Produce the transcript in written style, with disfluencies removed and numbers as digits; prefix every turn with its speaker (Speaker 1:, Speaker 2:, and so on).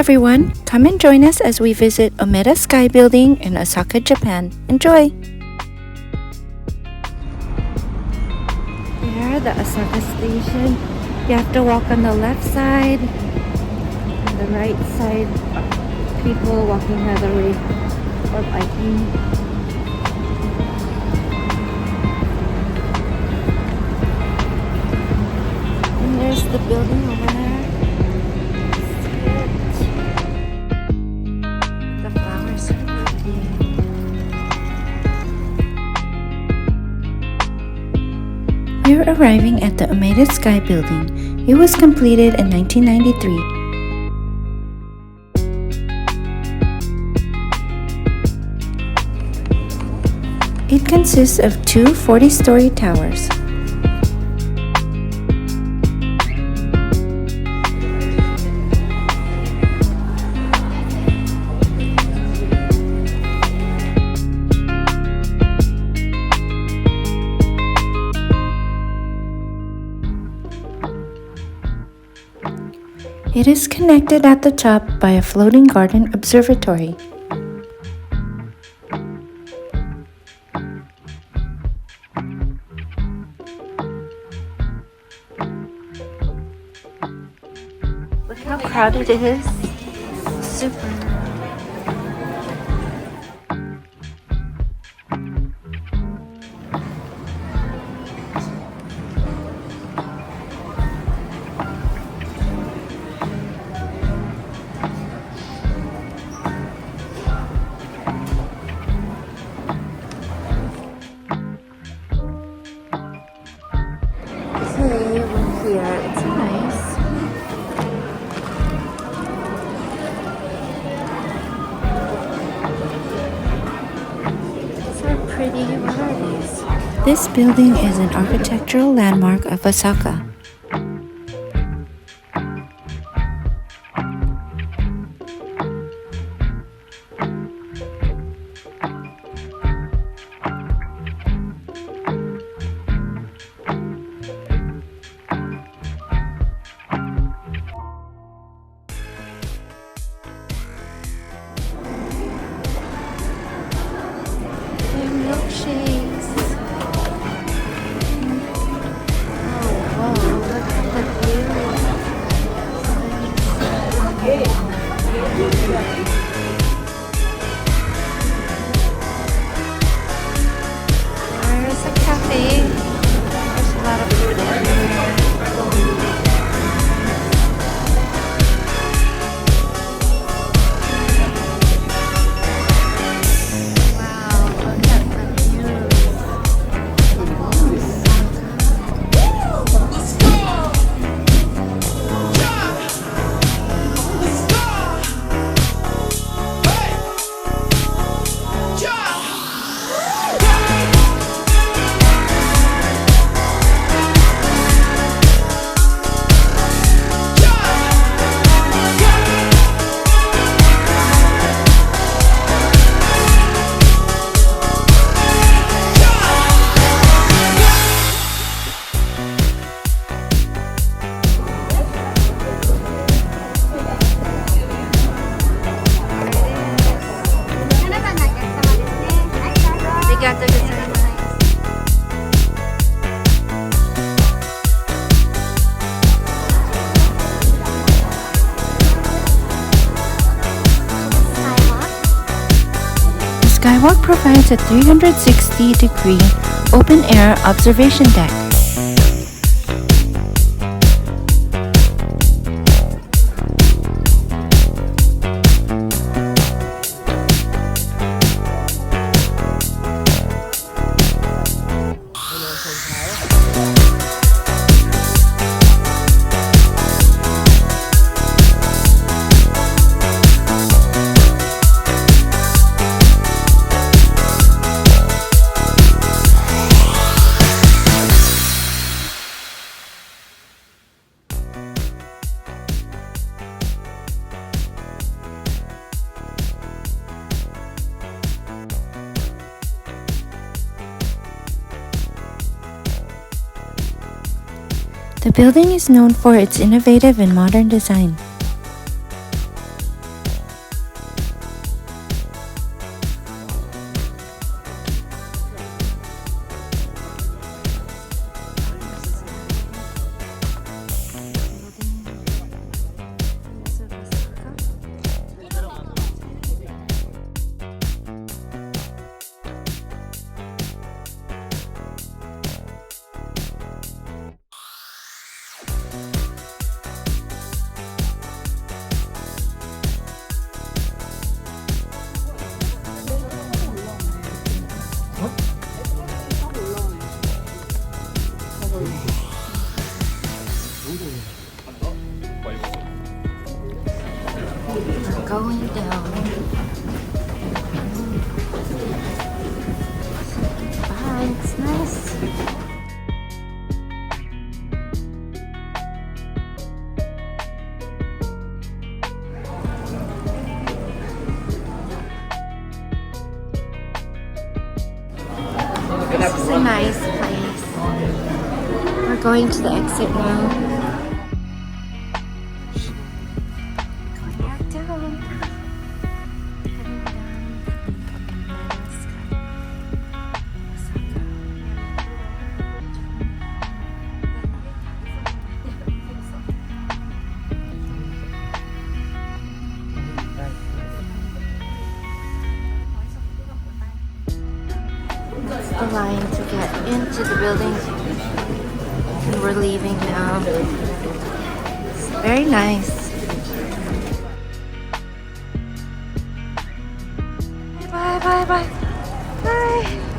Speaker 1: everyone! Come and join us as we visit Umeda Sky building in Osaka, Japan. Enjoy! Here, the Osaka station. You have to walk on the left side. On the right side, people walking the other way or biking. And there's the building over there. We're arriving at the Umeda Sky building. It was completed in 1993. It consists of two 40-story towers. It is connected at the top by a floating garden observatory. Look how crowded it is. Super. Here, it's nice. These are pretty. What are these? This building is an architectural landmark of Osaka. Milkshakes. Oh, wow, look at the view. There's a cafe. There's a lot of food everywhere. Skywalk provides a 360-degree open-air observation deck. The building is known for its innovative and modern design. This is a nice place. We're going to the exit now. Going back down. Heading down. Umeda Sky. Osaka. That's the line to get into the building. And we're leaving now. It's very nice. Bye, bye, bye. Bye.